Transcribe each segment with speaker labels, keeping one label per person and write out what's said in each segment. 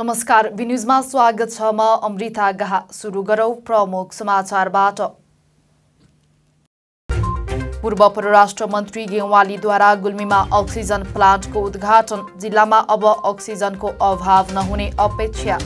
Speaker 1: नमस्कार, विन्यूजमा स्वागत छ। म अमृता गाहा। सुरु गरौं प्रमुख समाचारबाट। पूर्व परराष्ट्र मन्त्री गेवालीद्वारा गुल्मीमा अक्सिजन प्लान्टको उद्घाटन। जिल्लामा अब अक्सिजनको अभाव नहुने अपेक्षा।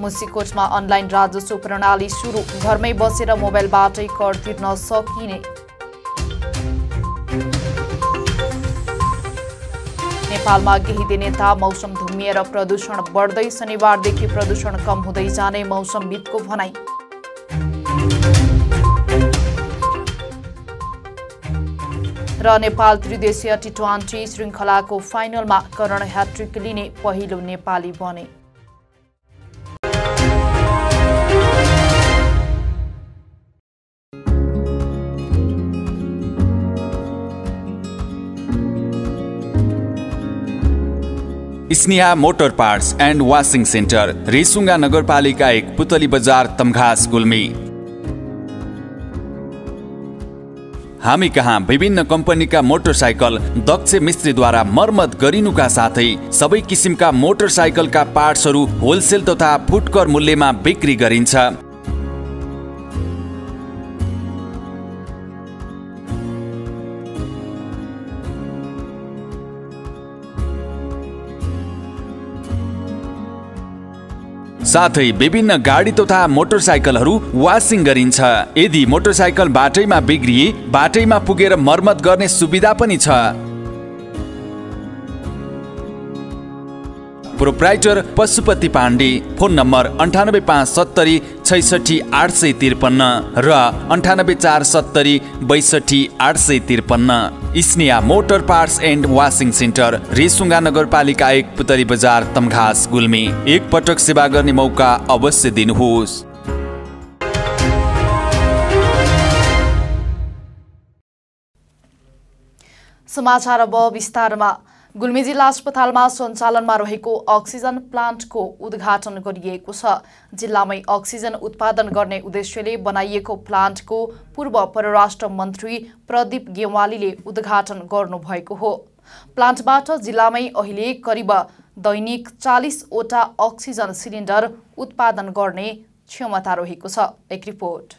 Speaker 1: मुसिकोटमा अनलाइन राजस्व प्रणाली सुरु। घरमै बसेर मोबाइलबाटै कर तिर्न सकिने। नेपालमा केही नेता मौसम धुम्मिएर प्रदूषण बढ्दै। शनिबारदेखि प्रदूषण कम हुँदै जाने मौसमविदको भनाई। र नेपाल त्रिदेशीय टी20 श्रृङ्खलाको फाइनलमा करण ह्याट्रिक लिने पहिलो नेपाली बने।
Speaker 2: Sneha motor parts and washing centre, Resunga नगरपालिका 1, पुतली बजार, तमघास, गुल्मी। हामी कहाँ विभिन्न कम्पनीका मोटरसाइकल दक्ष मिस्त्रीद्वारा मर्मत गरिनुका साथै सबै किसिमका मोटरसाइकलका पार्ट्सहरू होलसेल तथा फुटकर मूल्यमा बिक्री गरिन्छ। साथै विभिन्न गाडी तथा मोटरसाइकलहरू वाशिङ गरिन्छ। यदि मोटरसाइकल बाटैमा बिग्रिए बाटैमा पुगेर मर्मत गर्ने सुविधा पनि छ। Proprietor Pashupati Pande. Phone number 98570 66 853 र 98470 62 853। Sneha motor parts and washing centre, Resunga नगरपालिका 1, पुतली बजार, तमघास, गुल्मी। एक पटक सेवा गर्ने मौका अवश्य दिनुहोस्।
Speaker 1: समाचार अब विस्तारमा। गुल्मी जिल्ला अस्पतालमा सञ्चालनमा रहेको अक्सिजन प्लान्टको उद्घाटन गरिएको छ। जिल्लामै अक्सिजन उत्पादन गर्ने उद्देश्यले बनाइएको प्लान्टको पूर्व परराष्ट्र मन्त्री प्रदीप गेवालीले उद्घाटन गर्नुभएको हो। प्लान्टबाट जिल्लामै अहिले करिब दैनिक 40वटा अक्सिजन सिलिन्डर उत्पादन गर्ने क्षमता रहेको छ। एक रिपोर्ट।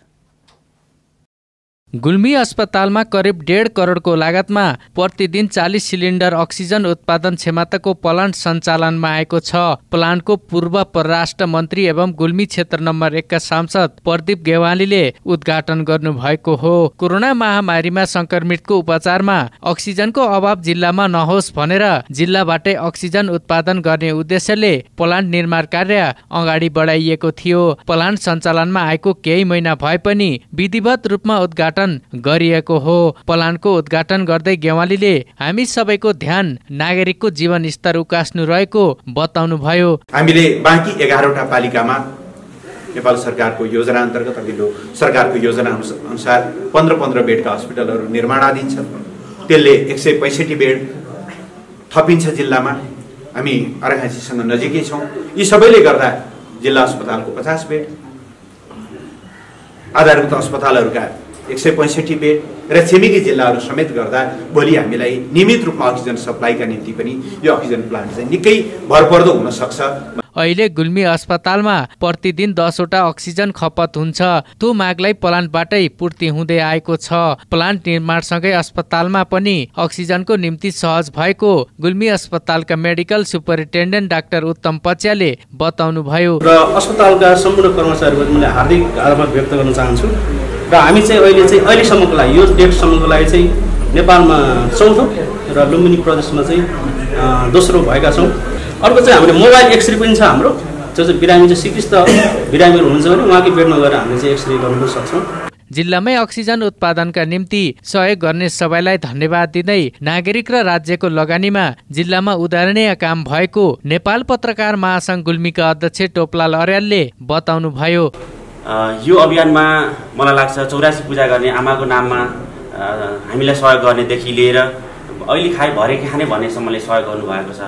Speaker 3: गुल्मी अस्पतालमा करिब 1.5 करोडको लागतमा प्रतिदिन 40 सिलिन्डर अक्सिजन उत्पादन क्षमताको प्लान्ट सञ्चालनमा आएको छ। प्लान्टको पूर्व परराष्ट्र मन्त्री एवं गुल्मी क्षेत्र नम्बर 1 का सांसद प्रदीप गेवालीले उद्घाटन गर्नुभएको हो। कोरोना महामारीमा संक्रमितको उपचारमा अक्सिजनको अभाव जिल्लामा नहोस् भनेर जिल्लाबाटै अक्सिजन उत्पादन गर्ने उद्देश्यले प्लान्ट निर्माण कार्य अगाडि बढाइएको थियो। प्लान्ट सञ्चालनमा आएको केही महिना भए पनि विधिवत रूपमा उद्घाटन गरिएको हो। प्लान्टको उद्घाटन गर्दै गेवालीले हामी सबैको ध्यान नागरिकको जीवन स्तर उकास्नु रहेको बताउनु भयो।
Speaker 4: हामीले बाँकी 11वटा पालिकामा नेपाल सरकारको योजना अन्तर्गत अघिल्लो सरकारको योजना अनुसार 15-15 बेडका अस्पतालहरू निर्माणाधीन छ। त्यसले 165 बेड थपिन्छ जिल्लामा। हामी अर्घाँसीसँग नजिकै छौँ। यी सबैले गर्दा जिल्ला अस्पतालको 50 बेड, आधारभूत अस्पतालहरूका 165 बेड र छिमेकी जिल्लाहरू समेत गर्दा भोलि हामीलाई नियमित रूपमा अक्सिजन सप्लाईका निम्ति पनि यो अक्सिजन प्लान्ट चाहिँ निकै भरपर्दो हुन सक्छ।
Speaker 3: अहिले गुल्मी अस्पतालमा प्रतिदिन 10वटा अक्सिजन खपत हुन्छ। त्यो मागलाई प्लान्टबाटै पूर्ति हुँदै आएको छ। प्लान्ट निर्माणसँगै अस्पतालमा पनि अक्सिजनको निम्ति सहज भएको गुल्मी अस्पतालका मेडिकल सुपरिन्टेन्डेन्ट डाक्टर उत्तम पच्याले बताउनु भयो।
Speaker 5: र अस्पतालका सम्पूर्ण कर्मचारीहरू मैले हार्दिक आभार व्यक्त गर्न चाहन्छु। र हामी चाहिँ अहिलेसम्मको लागि यो डेटसम्मको लागि चाहिँ नेपालमा 4थो र लुम्बिनी प्रदेशमा चाहिँ 2रो भएका छौँ। अर्को चाहिँ हामीले मोबाइल एक्सरे पनि छ हाम्रो। जो चाहिँ बिरामी चाहिँ सिकिस्त बिरामीहरू हुनुहुन्छ भने उहाँकै बेडमा गएर हामीले चाहिँ एक्सरे गर्न सक्छौँ।
Speaker 3: जिल्लामै अक्सिजन उत्पादनका निम्ति सहयोग गर्ने सबैलाई धन्यवाद दिँदै नागरिक र राज्यको लगानीमा जिल्लामा उदाहरणीय काम भएको नेपाल पत्रकार महासंघ गुल्मीका अध्यक्ष टोपलाल अर्यालले बताउनु भयो।
Speaker 6: यो अभियानमा मलाई लाग्छ 84 पूजा गर्ने आमाको नाममा हामीलाई सहयोग गर्नेदेखि लिएर अहिले भरे खाने भन्नेसम्मले सहयोग गर्नुभएको छ।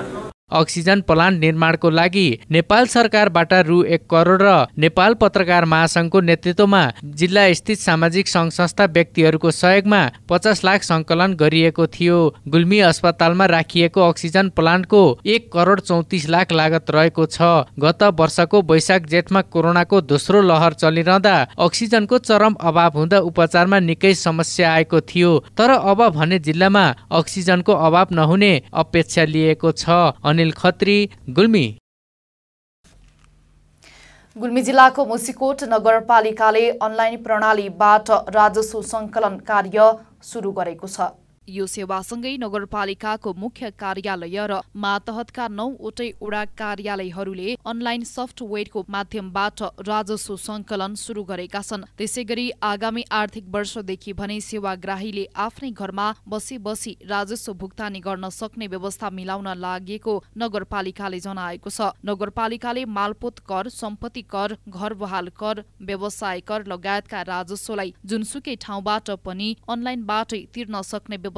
Speaker 3: अक्सिजन प्लान्ट निर्माणको लागि नेपाल सरकारबाट रु 1 करोड र नेपाल पत्रकार महासंघको नेतृत्वमा जिल्ला स्थित सामाजिक सङ्घ संस्था व्यक्तिहरूको सहयोगमा 50 लाख सङ्कलन गरिएको थियो। गुल्मी अस्पतालमा राखिएको अक्सिजन प्लान्टको 1 करोड 34 लाख लागत रहेको छ। गत वर्षको वैशाख जेठमा कोरोनाको दोस्रो लहर चलिरहँदा अक्सिजनको चरम अभाव हुँदा उपचारमा निकै समस्या आएको थियो। तर अब भने जिल्लामा अक्सिजनको अभाव नहुने अपेक्षा लिएको छ। अनिल खत्री, गुल्मी।
Speaker 1: गुल्मी जिल्लाको मुसिकोट नगरपालिकाले अनलाइन प्रणालीबाट राजस्व सङ्कलन कार्य सुरु गरेको छ। यो सेवासँगै नगरपालिकाको मुख्य कार्यालय र मातहतका 9वटै वडा कार्यालयहरूले अनलाइन सफ्टवेयरको माध्यमबाट राजस्व सङ्कलन सुरु गरेका छन्। त्यसैगरी आगामी आर्थिक वर्षदेखि भने सेवाग्राहीले आफ्नै घरमा बसी बसी राजस्व भुक्तानी गर्न सक्ने व्यवस्था मिलाउन लागेको नगरपालिकाले जनाएको छ। नगरपालिकाले मालपोत कर, सम्पत्ति कर, घर बहाल कर, व्यवसाय कर लगायतका राजस्वलाई जुनसुकै ठाउँबाट पनि अनलाइनबाटै तिर्न सक्ने व्यवस्था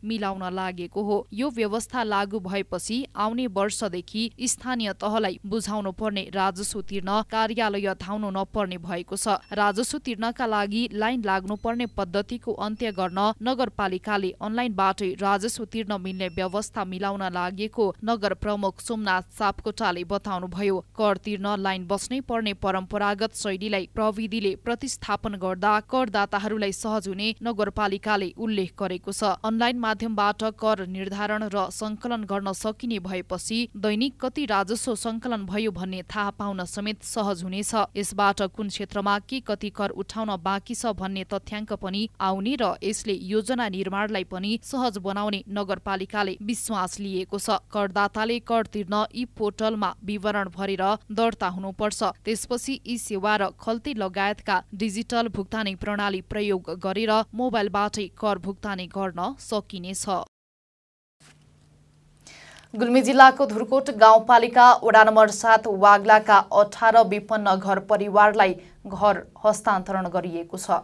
Speaker 1: मिलाउन लागेको हो। यो व्यवस्था लागू भएपछि आउने वर्षदेखि स्थानीय तहलाई बुझाउनु पर्ने राजस्व तिर्न कार्यालय धाउनु नपर्ने भएको छ। राजस्व तिर्नका लागि लाइन लाग्नुपर्ने पद्धतिको अन्त्य गर्न नगरपालिकाले अनलाइनबाटै राजस्व तिर्न मिल्ने व्यवस्था मिलाउन लागेको नगर प्रमुख सोमनाथ सापकोटाले बताउनुभयो। कर तिर्न लाइन बस्नै पर्ने परम्परागत शैलीलाई प्रविधिले प्रतिस्थापन गर्दा करदाताहरूलाई सहज हुने नगरपालिकाले उल्लेख गरेको छ। अनलाइन माध्यमबाट कर निर्धारण र सङ्कलन गर्न सकिने भएपछि दैनिक कति राजस्व सङ्कलन भयो भन्ने थाहा पाउन समेत सहज हुनेछ। यसबाट कुन क्षेत्रमा के कति कर उठाउन बाँकी छ भन्ने तथ्याङ्क पनि आउने र यसले योजना निर्माणलाई पनि सहज बनाउने नगरपालिकाले विश्वास लिएको छ। करदाताले कर तिर्न ई पोर्टलमा विवरण भरेर दर्ता हुनुपर्छ। त्यसपछि ई सेवा र खल्ती लगायतका डिजिटल भुक्तानी प्रणाली प्रयोग गरेर मोबाइलबाटै कर भुक्तानी गर्न सकिनेछ। गुल्मी जिल्लाको धुर्कोट गाउँपालिका वडा नम्बर 7 वाग्लाका 18 विपन्न घर परिवारलाई घर हस्तान्तरण गरिएको छ।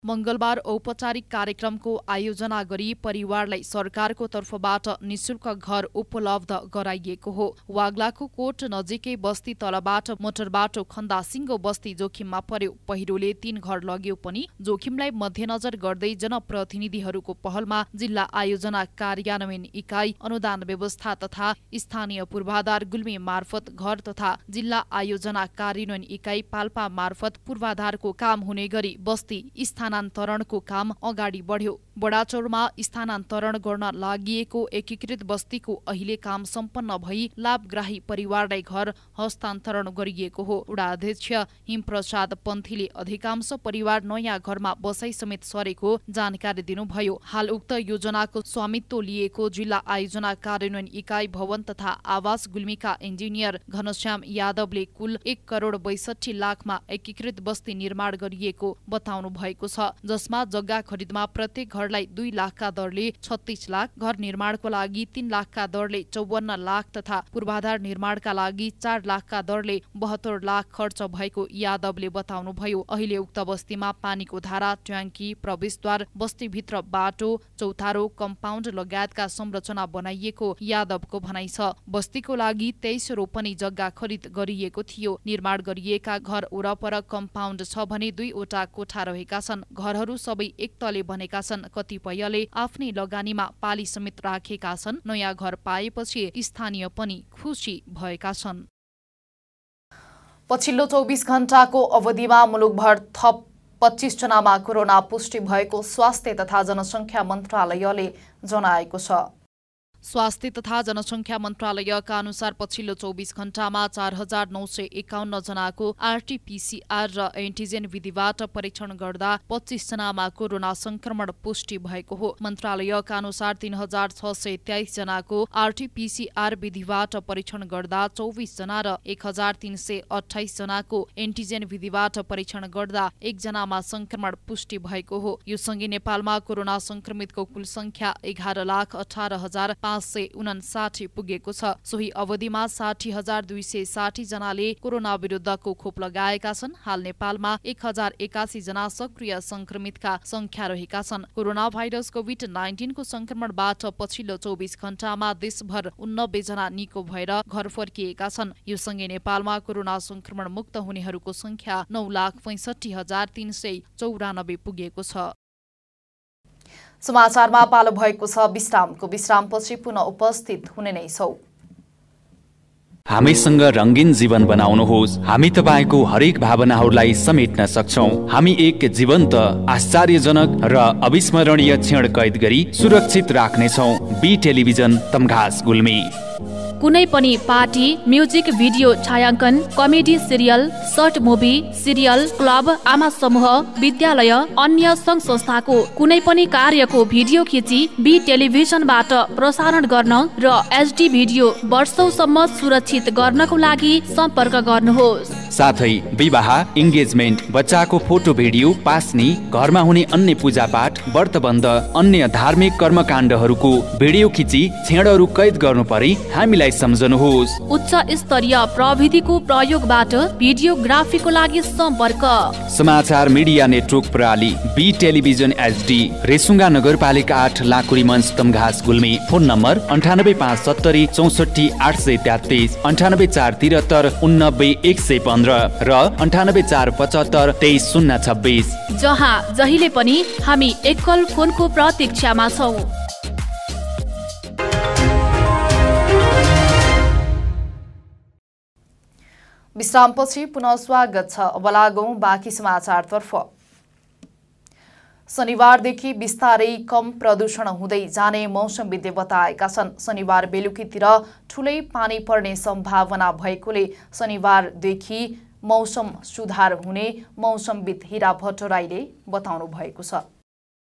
Speaker 1: मंगलबार औपचारिक कार्यक्रमको आयोजना गरी परिवारलाई सरकारको तर्फबाट निशुल्क घर उपलब्ध गराइएको हो। वाग्लाको कोट नजिकै बस्ती तलबाट मोटर बाटो खन्दा सिङ्गो बस्ती जोखिममा पर्यो। पहिरोले 3 घर लग्यो पनि जोखिमलाई मध्यनजर गर्दै जनप्रतिनिधिहरूको पहलमा जिल्ला आयोजना कार्यान्वयन इकाइ, अनुदान व्यवस्था तथा स्थानीय पूर्वाधार गुल्मी मार्फत घर तथा जिल्ला आयोजना कार्यान्वयन इकाइ पाल्पा मार्फत पूर्वाधारको काम हुने गरी बस्ती स्थानान्तरणको काम अगाडि बढ्यो। बडाचौरमा स्थानान्तरण गर्न लागिएको एकीकृत बस्तीको अहिले काम सम्पन्न भई लाभग्राही परिवारलाई घर हस्तान्तरण गरिएको हो। वडा अध्यक्ष हिमप्रसाद पन्थीले अधिकांश परिवार नयाँ घरमा बसाई समेत सरेको जानकारी दिनुभयो। हाल उक्त योजनाको स्वामित्व लिएको जिल्ला आयोजना कार्यान्वयन इकाइ भवन तथा आवास गुल्मीका इन्जिनियर घनश्याम यादवले कुल 1 करोड 62 लाखमा एकीकृत बस्ती निर्माण गरिएको बताउनु भएको छ। जसमा जग्गा खरिदमा प्रत्येक घरलाई 2 लाखका दरले 36 लाख, घर निर्माणको लागि 3 लाखका दरले 54 लाख तथा पूर्वाधार निर्माणका लागि 4 लाखका दरले 72 लाख खर्च भएको यादवले बताउनुभयो। अहिले उक्त बस्तीमा पानीको धारा, ट्याङ्की, प्रवेशद्वार, बस्तीभित्र बाटो, चौतारो, कम्पाउन्ड लगायतका संरचना बनाइएको यादवको भनाइ छ। बस्तीको लागि 23 रोपनी जग्गा खरिद गरिएको थियो। निर्माण गरिएका घर वरपर कम्पाउन्ड छ भने 2 वटा कोठा रहेका छन्। घरहरू सबै एक तले बनेका छन्। कतिपयले आफ्नै लगानीमा पाली समेत राखेका छन्। नयाँ घर पाएपछि स्थानीय पनि खुसी भएका छन्। पछिल्लो 24 घण्टाको अवधिमा मुलुकभर थप 25 जनामा कोरोना पुष्टि भएको स्वास्थ्य तथा जनसङ्ख्या मन्त्रालयले जनाएको छ। स्वास्थ्य तथा जनसङ्ख्या मन्त्रालयका अनुसार पछिल्लो 24 घण्टामा 4951 जनाको आरटीपीसीआर र एन्टिजेन विधिबाट परीक्षण गर्दा 25 जनामा कोरोना संक्रमण पुष्टि भएको हो। मन्त्रालयका अनुसार 3623 जनाको आरटीपीसीआर विधिबाट परीक्षण गर्दा 24 जना र 1328 जनाको एन्टिजेन विधिबाट परीक्षण गर्दा 1 जनामा संक्रमण पुष्टि भएको हो। यो सँगै नेपालमा कोरोना संक्रमितको कुल संख्या 11,18,500 559 पुगेको छ। सोही अवधिमा 60,260 जनाले कोरोना विरुद्धको खोप लगाएका छन्। हाल नेपालमा 1081 जना सक्रिय संक्रमितका संख्या रहेका छन्। कोरोना भाइरस कोभिड-19 को संक्रमणबाट पछिल्लो 24 घण्टामा देशभर 89 जना निको भएर घर फर्किएका छन्। यो सँगै नेपालमा कोरोना संक्रमण मुक्त हुनेहरूको संख्या 9,65,394 पुगेको छ। समाचारमा पालो भएको छ विश्रामको। विश्रामपछि पुनः उपस्थित हुने नै छौं।
Speaker 2: हामीसँग रंगीन जीवन बनाउनुहोस्। हामी तपाईको हरेक भावनाहरूलाई समेट्न सक्छौं। हामी एक जीवन्त, आश्चर्यजनक र अविस्मरणीय क्षण कैद गरी सुरक्षित राख्नेछौं। B television Tamghas Gulmi.
Speaker 7: कुनै पनि पार्टी, म्युजिक भिडियो छायाङ्कन, comedy serial, short movie, serial, club, आमा समूह, विद्यालय, अन्य संघ संस्थाको कुनै पनि कार्यको भिडियो खिची बी टेलिभिजनबाट प्रसारण गर्न र एचडी भिडियो वर्षौसम्म सुरक्षित गर्नको लागि सम्पर्क गर्नुहोस्।
Speaker 2: साथै विवाह, इन्गेजमेन्ट, बच्चाको फोटो भिडियो, पास्नी, घरमा हुने अन्य पूजापाठ, व्रतबन्ध, अन्य धार्मिक कर्मकाण्डहरूको भिडियो खिची क्षणहरू कैद गर्नु परे हामीलाई सम्झनुहोस्।
Speaker 7: उच्च स्तरीय प्रविधिको प्रयोगबाट भिडियोग्राफीको लागि सम्पर्क।
Speaker 2: समाचार मिडिया नेटवर्क प्रणाली बी टेलिभिजन एचडी, रेसुङ्गा नगरपालिका 8, लाकुरी मञ्च, तमघास गुल्मी। फोन नम्बर 9857 64 833, 98473 89 115 र 98475 23026।
Speaker 7: जहाँ जहिले पनि हामी एकल फोनको प्रतीक्षामा छौं।
Speaker 1: विश्रामपछि पुनः स्वागत छ। अब लागौं बाँकी समाचारतर्फ। शनिबारदेखि बिस्तारै कम प्रदूषण हुँदै जाने मौसमविदले बताएका छन्। शनिबार बेलुकीतिर ठूलै पानी पर्ने सम्भावना भएकोले शनिबारदेखि मौसम सुधार हुने मौसमविद हिरा भट्टराईले बताउनु भएको छ।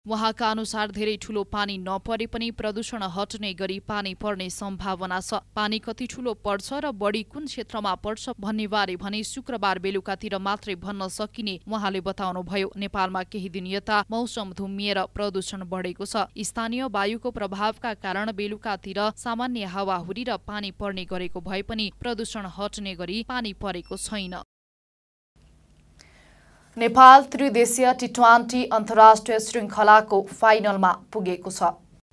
Speaker 1: उहाँका अनुसार धेरै ठूलो पानी नपरे पनि प्रदूषण हट्ने गरी पानी पर्ने सम्भावना छ। पानी कति ठूलो पर्छ र बढी कुन क्षेत्रमा पर्छ भन्ने बारे भने शुक्रबार बेलुकातिर मात्रै भन्न सकिने उहाँले बताउनुभयो। नेपालमा केही दिन यता मौसम धुम्मिएर प्रदूषण बढेको छ। स्थानीय वायुको प्रभावका कारण बेलुकातिर सामान्य हावाहुरी र पानी पर्ने गरेको भए पनि प्रदूषण हट्ने गरी पानी परेको छैन। नेपाल त्रिदेशीय टी20 अन्तर्राष्ट्रिय श्रृङ्खलाको फाइनलमा पुगेको छ।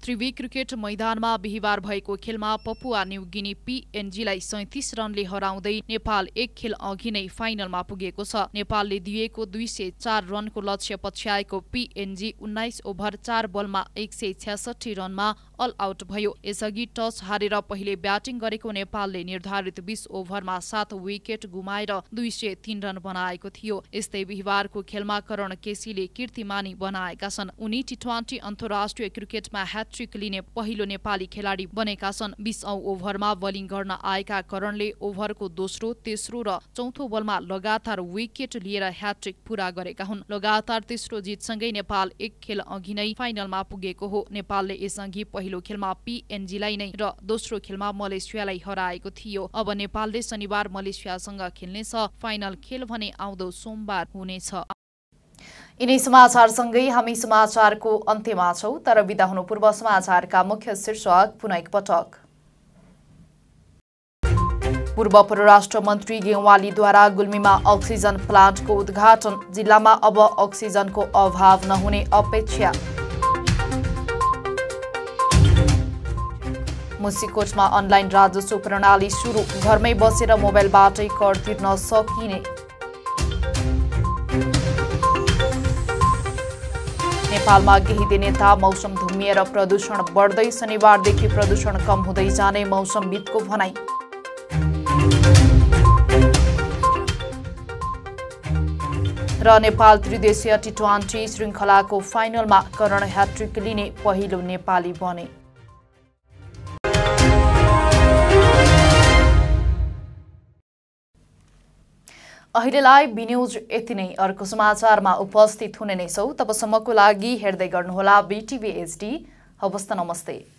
Speaker 1: त्रिवी क्रिकेट मैदानमा बिहिबार भएको खेलमा पपुवा न्युगिनी पीएनजीलाई 37 रनले हराउँदै नेपाल एक खेल अघि नै फाइनलमा पुगेको छ। नेपालले दिएको 204 रनको लक्ष्य पछ्याएको पीएनजी 19 ओभर 4 बलमा 166 रनमा अल आउट भयो। यसअघि टस हारेर पहिले ब्याटिङ गरेको नेपालले निर्धारित 20 ओभरमा 7 विकेट गुमाएर 203 रन बनाएको थियो। यस्तै बिहिबारको खेलमा करण केसीले कीर्तिमानी बनाएका छन्। उनी टी20 अन्तर्राष्ट्रिय क्रिकेटमा ह्याट्रिक लिने पहिलो नेपाली खेलाडी बनेका छन्। 20 औं ओभरमा बलिङ गर्न आएका करणले ओभरको दोस्रो, तेस्रो र चौथो बलमा लगातार विकेट लिएर ह्याट्रिक पूरा गरेका हुन्। लगातार तेस्रो जितसँगै नेपाल एक खेल अघि नै फाइनलमा पुगेको हो। नेपालले यसअघि पहिलो खेलमा पीएनजीलाई नै र दोस्रो खेलमा मलेसियालाई हराएको थियो। अब नेपालले शनिबार मलेसियासँग खेल्नेछ। फाइनल खेल भने आउँदो सोमबार हुनेछ। यिनै समाचारसँगै हामी समाचारको अन्त्यमा छौं, तर बिदा हुनु पूर्व समाचारका मुख्य शीर्षक पुनः एकपटक। पूर्व परराष्ट्र मन्त्री गेवालीद्वारा गुल्मीमा अक्सिजन प्लान्टको उद्घाटन। जिल्लामा अब अक्सिजनको अभाव नहुने अपेक्षा। मुसिकोटमा अनलाइन राजस्व प्रणाली सुरु। घरमै बसेर मोबाइलबाटै कर तिर्न सकिने। नेपालमा केही दिन यता मौसम धुम्मिएर प्रदूषण बढ्दै शनिबारदेखि प्रदूषण कम हुँदै जाने मौसमविदको भनाई। र नेपाल त्रिदेशीय टी20 श्रृङ्खलाको फाइनलमा करण ह्याट्रिक लिने पहिलो नेपाली बने। अहिलेलाई बिन्युज यति नै। अर्को समाचारमा उपस्थित हुने नै छौं। तबसम्मको लागि हेर्दै गर्नुहोला बीटीभी एचडी। हवस् त, नमस्ते।